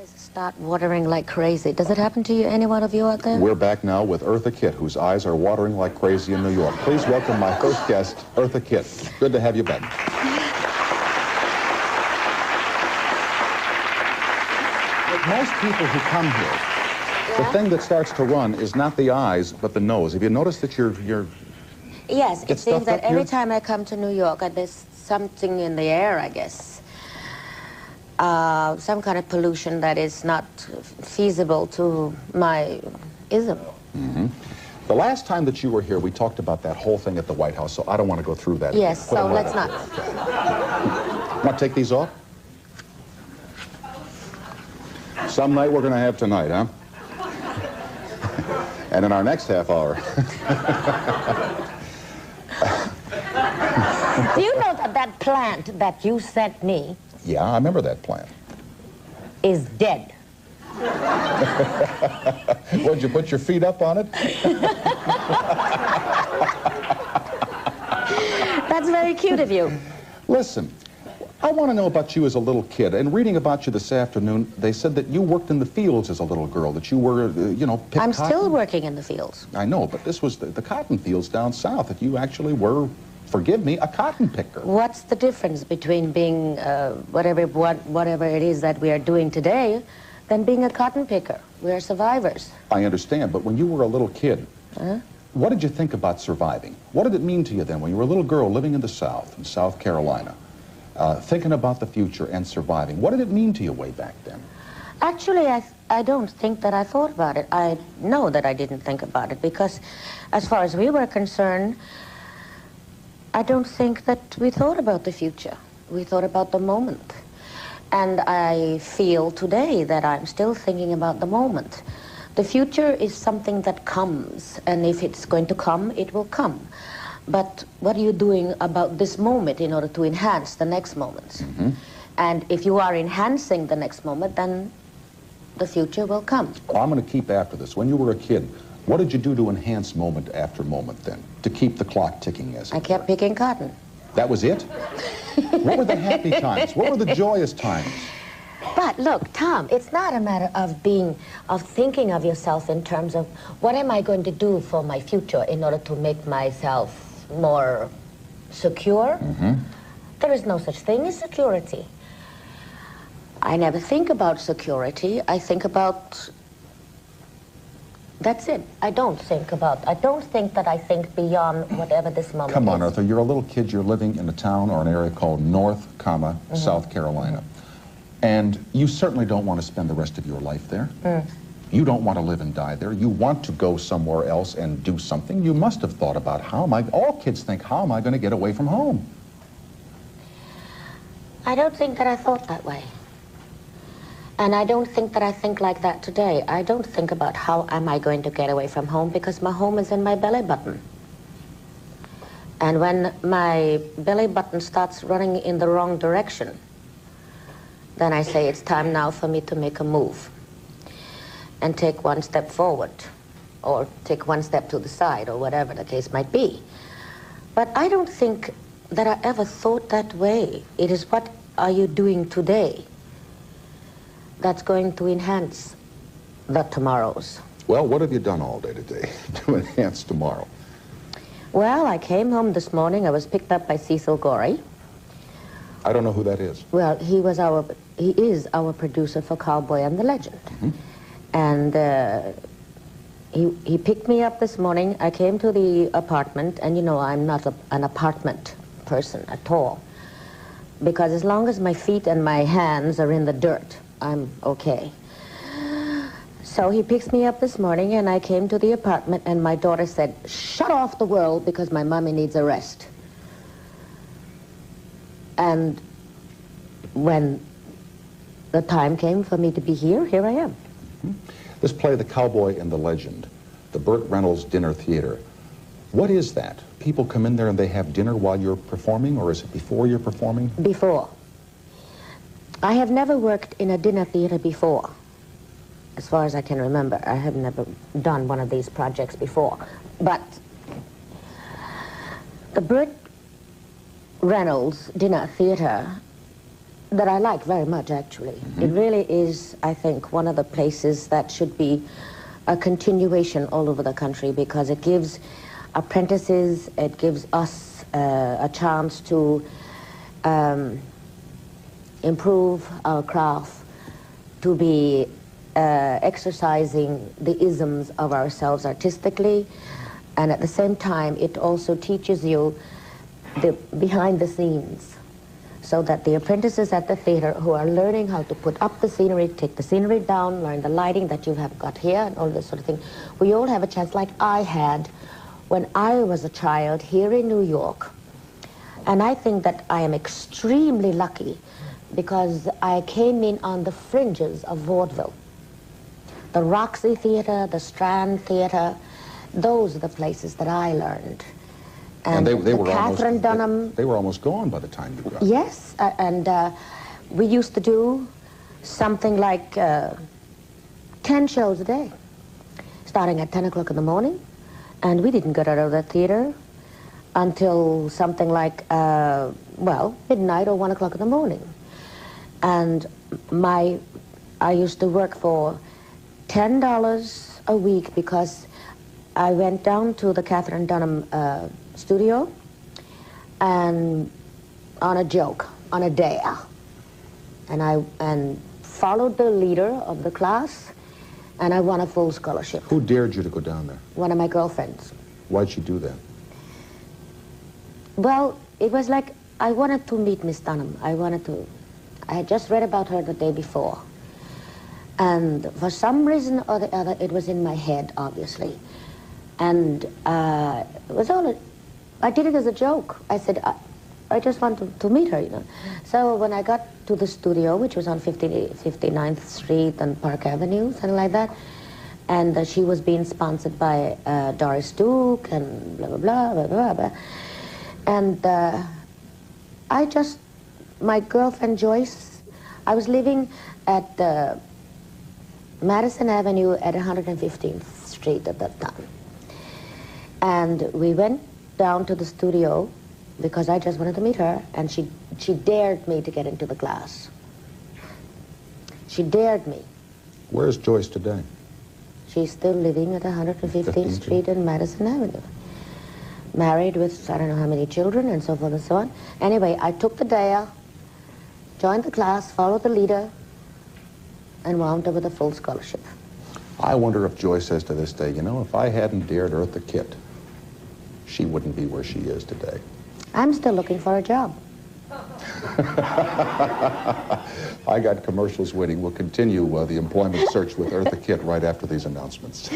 Start watering like crazy. Does it happen to you, any one of you out there? We're back now with Eartha Kitt, whose eyes are watering like crazy in New York. Please welcome my first guest, Eartha Kitt. Good to have you back. With most people who come here, the thing that starts to run is not the eyes, but the nose. Have you noticed that you're Yes, it seems that every time I come to New York, there's something in the air, I guess. Some kind of pollution that is not feasible to my ism. Mm-hmm. The last time that you were here, we talked about that whole thing at the White House, so I don't want to go through that. Yes, so let's not. Want to take these off? Some night we're going to have tonight, huh? And in our next half hour. Do you know that that plant that you sent me... Yeah, I remember that plant. ...is dead? Would you put your feet up on it? That's very cute of you. Listen, I want to know about you as a little kid. And reading about you this afternoon, they said that you worked in the fields as a little girl, that you were, picked I'm cotton. still working in the fields. I know, but this was the cotton fields down south, that you actually were, forgive me, a cotton picker. What's the difference between being whatever it is that we are doing today than being a cotton picker? We are survivors. I understand, but when you were a little kid, what did you think about surviving? What did it mean to you then when you were a little girl living in the South, in South Carolina, thinking about the future and surviving? What did it mean to you way back then? Actually, I don't think that I thought about it. I know that I didn't think about it because as far as we were concerned, I don't think that we thought about the future. We thought about the moment. And I feel today that I'm still thinking about the moment. The future is something that comes, and if it's going to come, it will come. But what are you doing about this moment in order to enhance the next moment? Mm-hmm. And if you are enhancing the next moment, then the future will come. Well, I'm going to keep after this. When you were a kid, what did you do to enhance moment after moment then? To keep the clock ticking, as it I kept picking cotton. That was it? What were the happy times? What were the joyous times? But look, Tom, it's not a matter of thinking of yourself in terms of what am I going to do for my future in order to make myself more secure. Mm-hmm. There is no such thing as security. I never think about security. I think about... That's it. I don't think that I think beyond whatever this moment is. Come on, Eartha, you're a little kid, you're living in a town or an area called North, South Carolina. And you certainly don't want to spend the rest of your life there. You don't want to live and die there. You want to go somewhere else and do something. You must have thought about all kids think, how am I going to get away from home? I don't think that I thought that way. And I don't think that I think like that today. I don't think about how am I going to get away from home because my home is in my belly button. And when my belly button starts running in the wrong direction, then I say it's time now for me to make a move and take one step forward or take one step to the side or whatever the case might be. But I don't think that I ever thought that way. It is what are you doing today that's going to enhance the tomorrows. Well, what have you done all day today to enhance tomorrow? Well, I came home this morning. I was picked up by Cecil Gorey. I don't know who that is. Well, he is our producer for Cowboy and the Legend. Mm-hmm. And he picked me up this morning. I came to the apartment, and you know, I'm not an apartment person at all. Because as long as my feet and my hands are in the dirt, I'm okay. So he picks me up this morning, and I came to the apartment, and my daughter said, shut off the world because my mommy needs a rest. And when the time came for me to be here, here I am. Mm-hmm. This play, The Cowboy and the Legend, the Burt Reynolds Dinner Theater, what is that? People come in there and they have dinner while you're performing, or is it before you're performing? Before. I have never worked in a dinner theater before. As far as I can remember, I have never done one of these projects before. But the Burt Reynolds Dinner Theater that I like very much, actually. It really is, I think, one of the places that should be a continuation all over the country, because it gives apprentices, it gives us a chance to improve our craft, to be exercising the isms of ourselves artistically, and at the same time it also teaches you the behind the scenes, so that the apprentices at the theater who are learning how to put up the scenery, take the scenery down, learn the lighting that you have got here and all this sort of thing, we all have a chance, like I had when I was a child here in New York. And I think that I am extremely lucky, because I came in on the fringes of vaudeville. The Roxy Theater, the Strand Theater, those are the places that I learned. And they were Catherine Dunham. They were almost gone by the time you got. Yes, and we used to do something like 10 shows a day, starting at 10 o'clock in the morning, and we didn't get out of the theater until something like, well, midnight or 1 o'clock in the morning. And I used to work for $10 a week, because I went down to the Catherine Dunham studio and on a joke, on a dare, and followed the leader of the class, and I won a full scholarship. Who dared you to go down there? One of my girlfriends. Why'd she do that? Well, it was like I wanted to meet Miss Dunham. I had just read about her the day before, and for some reason or the other it was in my head, obviously, and it was all I did it as a joke. I said, I just want to meet her, you know. So when I got to the studio, which was on 59th Street and Park Avenue, something like that, and she was being sponsored by Doris Duke and blah, blah, blah, blah, blah, blah. And my girlfriend Joyce, I was living at Madison Avenue at 115th Street at that time. And we went down to the studio because I just wanted to meet her, and she dared me to get into the class. She dared me. Where's Joyce today? She's still living at 115th Street and Madison Avenue. Married with I don't know how many children and so forth and so on. Anyway, I took the dare, joined the class, followed the leader, and wound up with a full scholarship. I wonder if Joyce says to this day, you know, if I hadn't dared Eartha Kitt, she wouldn't be where she is today. I'm still looking for a job. I got commercials waiting. We'll continue the employment search with Eartha Kitt right after these announcements.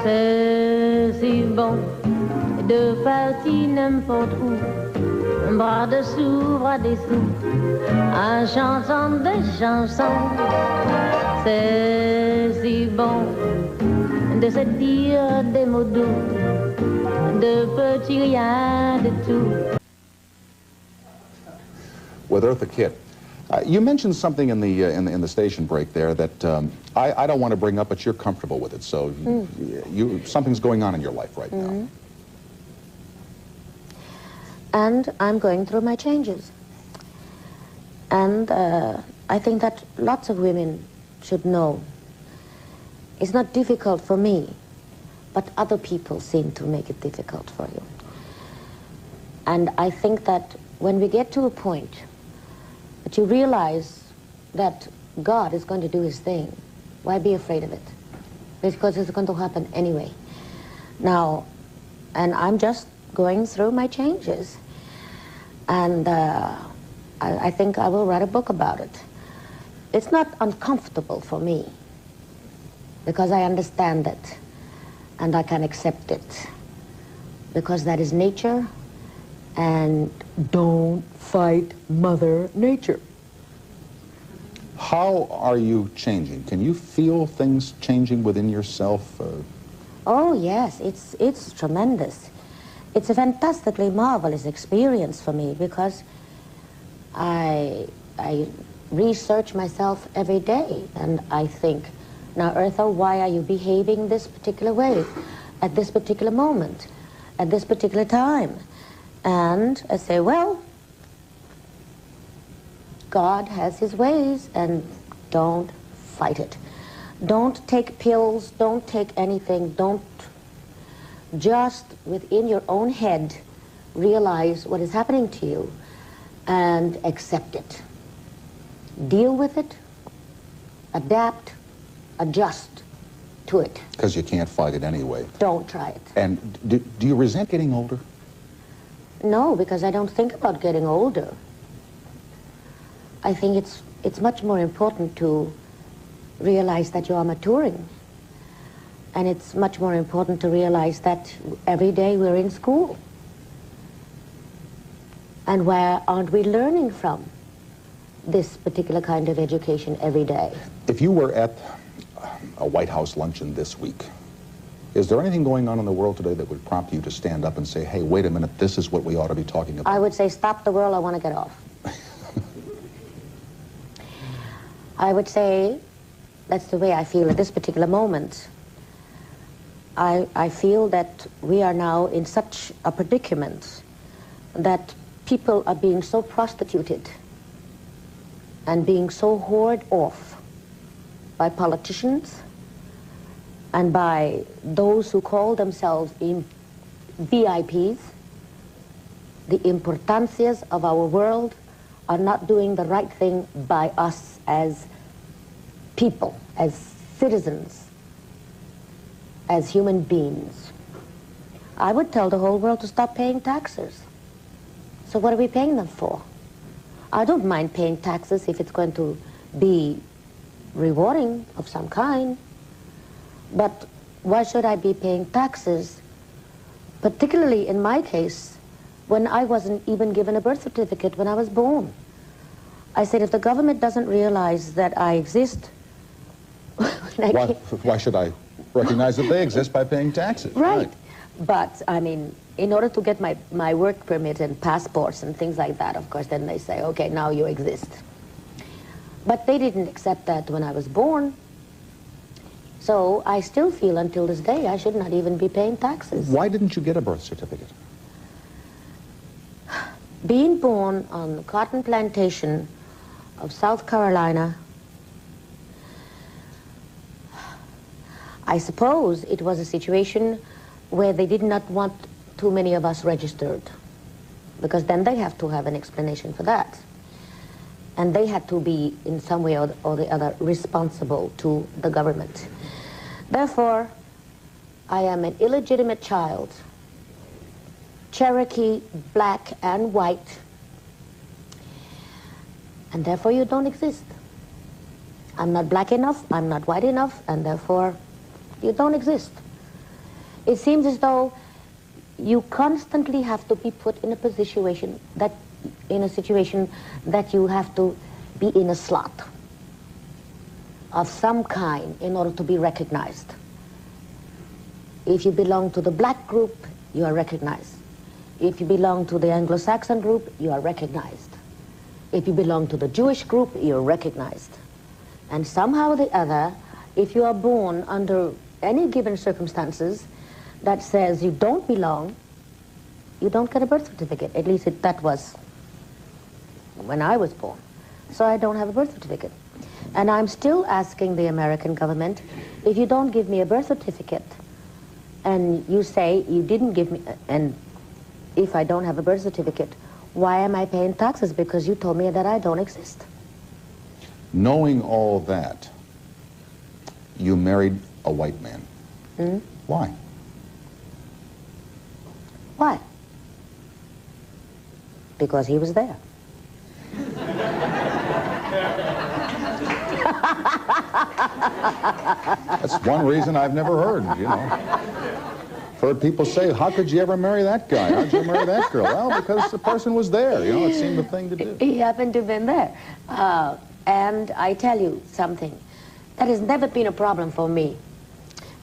C'est si bon de partir n'importe où, bras dessous, bras dessous, en chantant des chansons. C'est si bon de se dire des mots doux, de petits rien de tout. With Eartha Kitt, you mentioned something in the station break there that I don't want to bring up, but you're comfortable with it. So something's going on in your life right now. And I'm going through my changes. And I think that lots of women should know. It's not difficult for me, but other people seem to make it difficult for you. And I think that when we get to a point that you realize that God is going to do his thing, why be afraid of it? Because it's going to happen anyway. Now, and I'm just going through my changes. And I think I will write a book about it. It's not uncomfortable for me, because I understand it, and I can accept it, because that is nature, and don't fight Mother Nature. How are you changing? Can you feel things changing within yourself? Oh, yes, it's tremendous. It's a fantastically marvelous experience for me, because I research myself every day, and I think, now, Eartha, why are you behaving this particular way, at this particular moment, at this particular time? And I say, well, God has his ways, and don't fight it. Don't take pills, don't take anything, don't just within your own head realize what is happening to you and accept it. Deal with it, adapt, adjust to it. Because you can't fight it anyway. Don't try it. And do you resent getting older? No, because I don't think about getting older. I think it's much more important to realize that you are maturing. And it's much more important to realize that every day we're in school. And where aren't we learning from this particular kind of education every day? If you were at a White House luncheon this week, is there anything going on in the world today that would prompt you to stand up and say, hey, wait a minute, this is what we ought to be talking about? I would say, stop the world, I want to get off. I would say, that's the way I feel at this particular moment. I feel that we are now in such a predicament that people are being so prostituted and being so whored off by politicians and by those who call themselves VIPs. The importancias of our world are not doing the right thing by us as people, as citizens, as human beings. I would tell the whole world to stop paying taxes. So what are we paying them for? I don't mind paying taxes if it's going to be rewarding of some kind. But why should I be paying taxes, particularly in my case, when I wasn't even given a birth certificate when I was born? I said, if the government doesn't realize that I exist, why should I recognize that they exist by paying taxes? Right. But, I mean, in order to get my work permit and passports and things like that, of course, then they say, okay, now you exist. But they didn't accept that when I was born. So I still feel until this day I should not even be paying taxes. Why didn't you get a birth certificate? Being born on the cotton plantation of South Carolina, I suppose it was a situation where they did not want too many of us registered, because then they have to have an explanation for that. And they had to be, in some way or the other, responsible to the government. Therefore, I am an illegitimate child, Cherokee, black and white, and therefore you don't exist. I'm not black enough, I'm not white enough, and therefore you don't exist. It seems as though you constantly have to be put in a situation that you have to be in a slot of some kind in order to be recognized. If you belong to the black group, you are recognized. If you belong to the Anglo-Saxon group, you are recognized. If you belong to the Jewish group, you're recognized. And somehow or the other, if you are born under any given circumstances that says you don't belong, you don't get a birth certificate. At least that was when I was born. So I don't have a birth certificate. And I'm still asking the American government, if you don't give me a birth certificate, and you say you didn't give me, and if I don't have a birth certificate, why am I paying taxes? Because you told me that I don't exist. Knowing all that, you married a white man. Mm-hmm. Why? Why? Because he was there. That's one reason I've never heard, you know. Heard people say, how could you ever marry that guy? How'd you marry that girl? Well, because the person was there, you know, it seemed the thing to do. He happened to have been there. And I tell you something, that has never been a problem for me.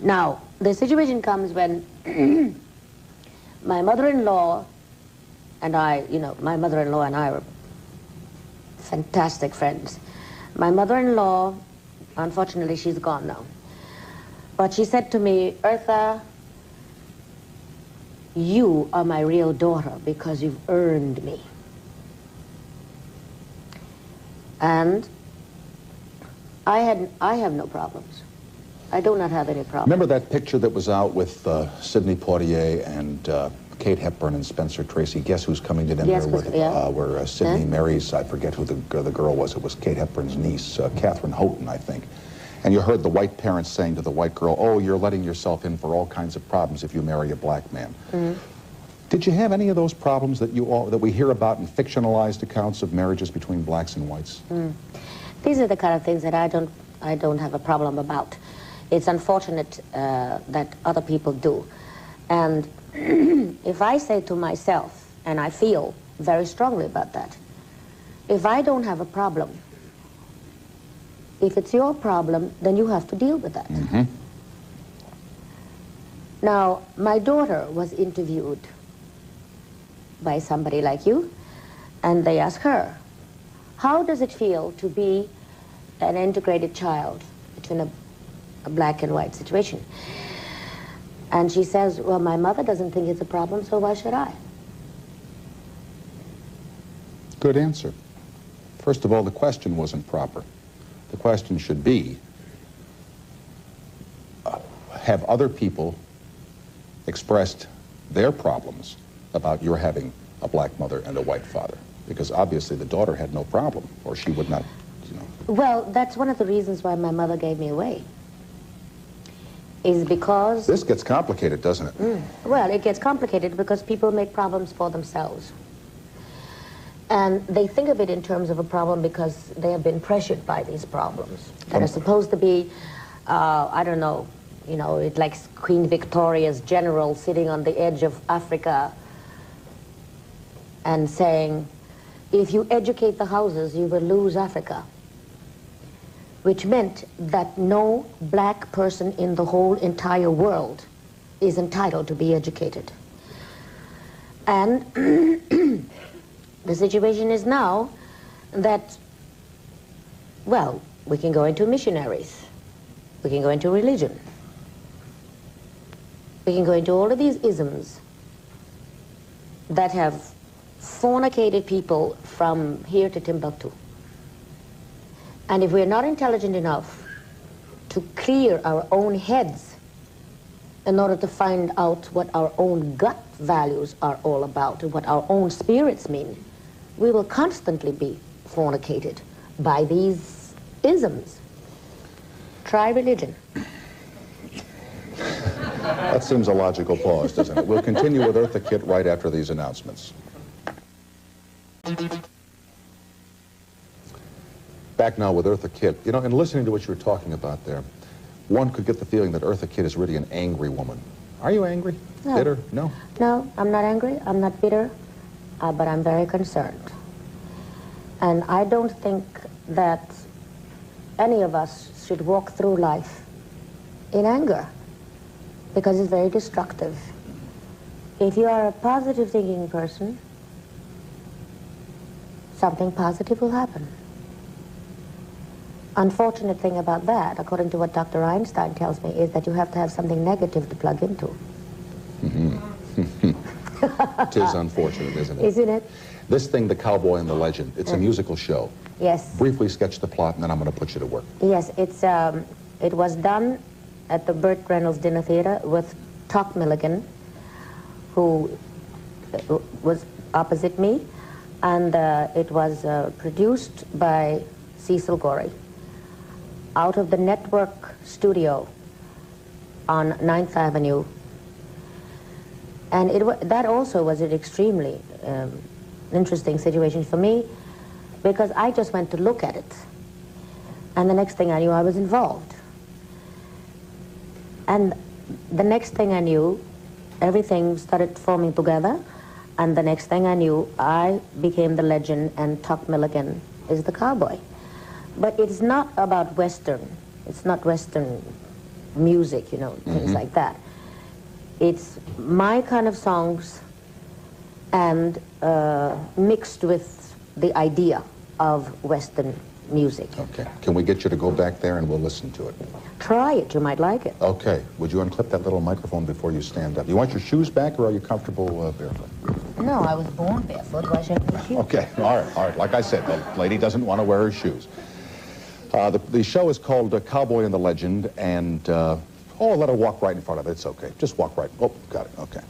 Now, the situation comes when my mother-in-law and I, you know, my mother-in-law and I were fantastic friends. My mother-in-law, unfortunately, she's gone now. But she said to me, Eartha, you are my real daughter because you've earned me. And I have no problems. I do not have any problems. Remember that picture that was out with Sidney Poitier and Kate Hepburn and Spencer Tracy? Guess who's coming to dinner? Yes, where Sidney marries, I forget who the girl was. It was Kate Hepburn's niece, Catherine Houghton, I think. And you heard the white parents saying to the white girl, oh, you're letting yourself in for all kinds of problems if you marry a black man. Did you have any of those problems that we hear about in fictionalized accounts of marriages between blacks and whites? These are the kind of things that I don't have a problem about. It's unfortunate that other people do. And if I say to myself, and I feel very strongly about that, if I don't have a problem, if it's your problem, then you have to deal with that. Now, my daughter was interviewed by somebody like you, and they asked her, how does it feel to be an integrated child between a black and white situation? And she says, well, my mother doesn't think it's a problem, so why should I? Good answer. First of all, the question wasn't proper. The question should be, have other people expressed their problems about your having a black mother and a white father? Because obviously the daughter had no problem, or she would not, you know. Well, that's one of the reasons why my mother gave me away. Is because... This gets complicated, doesn't it? Well, it gets complicated because people make problems for themselves. And they think of it in terms of a problem because they have been pressured by these problems that are supposed to be, I don't know, you know, it's like Queen Victoria's general sitting on the edge of Africa and saying, if you educate the houses, you will lose Africa. Which meant that no black person in the whole entire world is entitled to be educated. And the situation is now that, well, we can go into missionaries, we can go into religion, we can go into all of these isms that have fornicated people from here to Timbuktu. And if we're not intelligent enough to clear our own heads in order to find out what our own gut values are all about and what our own spirits mean, we will constantly be fornicated by these isms. Try religion. That seems a logical pause, doesn't it? We'll continue with Eartha Kitt right after these announcements. Back now with Eartha Kitt. You know, in listening to what you were talking about there, one could get the feeling that Eartha Kitt is really an angry woman. Are you angry? No. Bitter? No? No, I'm not angry. I'm not bitter. But I'm very concerned. And I don't think that any of us should walk through life in anger, because it's very destructive. If you are a positive thinking person, something positive will happen. Unfortunate thing about that, according to what Dr. Einstein tells me, is that you have to have something negative to plug into. It is unfortunate, isn't it? Isn't it? This thing, The Cowboy and the Legend, it's a musical show. Yes. Briefly sketch the plot, and then I'm going to put you to work. Yes, it was done at the Burt Reynolds Dinner Theater with Tuck Milligan, who was opposite me, and it was produced by Cecil Gorey out of the Network Studio on 9th Avenue. And that also was an extremely interesting situation for me, because I just went to look at it. And the next thing I knew, I was involved. And the next thing I knew, everything started forming together. And the next thing I knew, I became the legend, and Tuck Milligan is the cowboy. But it's not about Western. It's not Western music, you know, things like that. It's my kind of songs and mixed with the idea of Western music. Okay. Can we get you to go back there and we'll listen to it? Try it. You might like it. Okay. Would you unclip that little microphone before you stand up? You want your shoes back, or are you comfortable barefoot? No, I was born barefoot. Why should I wear shoes? Okay, all right. Like I said, the lady doesn't want to wear her shoes. The show is called Cowboy and the Legend, and, oh, let her walk right in front of it. It's okay. Just walk right. Oh, got it. Okay.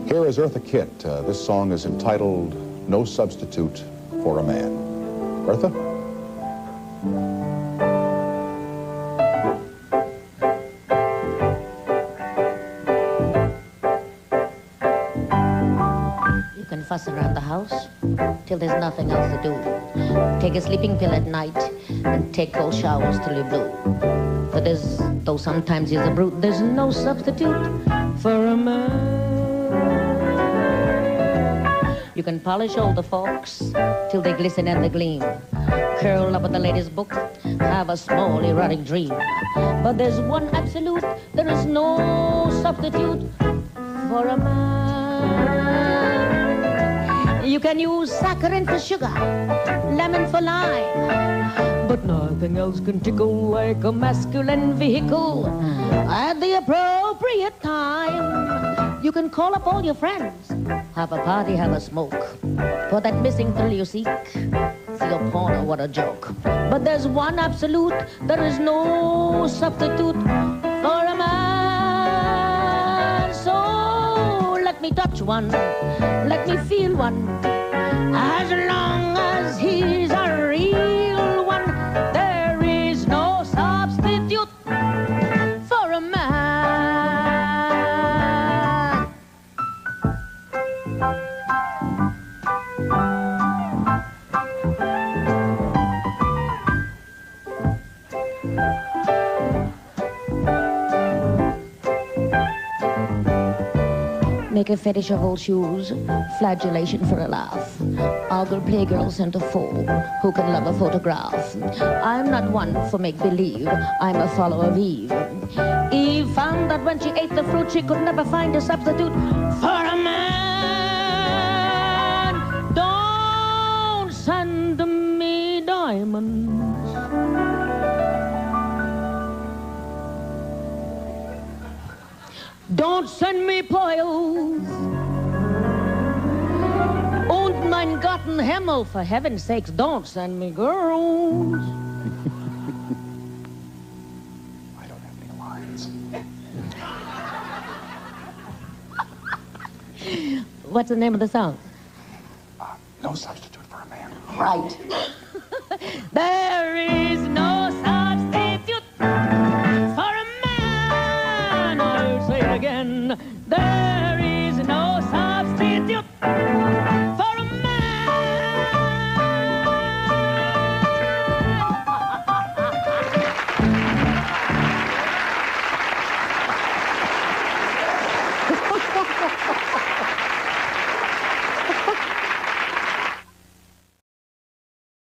Here is Eartha Kitt. This song is entitled No Substitute for a Man. Eartha? You can fuss around the house till there's nothing else to do. Take a sleeping pill at night and take cold showers till you're blue. But though sometimes he's a brute, there's no substitute for a man. You can polish all the forks till they glisten and they gleam. Curl up with the latest book, have a small erotic dream. But there's one absolute, there is no substitute for a man. You can use saccharin for sugar, lemon for lime, but nothing else can tickle like a masculine vehicle at the appropriate time. You can call up all your friends, have a party, have a smoke. For that missing thrill you seek, see a porno, what a joke. But there's one absolute, there is no substitute for a man. So let me touch one, let me feel one. As long as he's a real one, there is no substitute for a man. Make a fetish of old shoes, flagellation for a laugh. Ogle playgirl centerfold, who can love a photograph. I'm not one for make-believe, I'm a follower of Eve. Eve found that when she ate the fruit, she could never find a substitute for a man. Don't send me diamonds. Don't send me Poils und mein Gartenhimmel. For heaven's sakes, don't send me girls. I don't have any lines. What's the name of the song? No substitute for a man. Right. There is no substitute for a man. I'll say it again. There is no substitute for a man.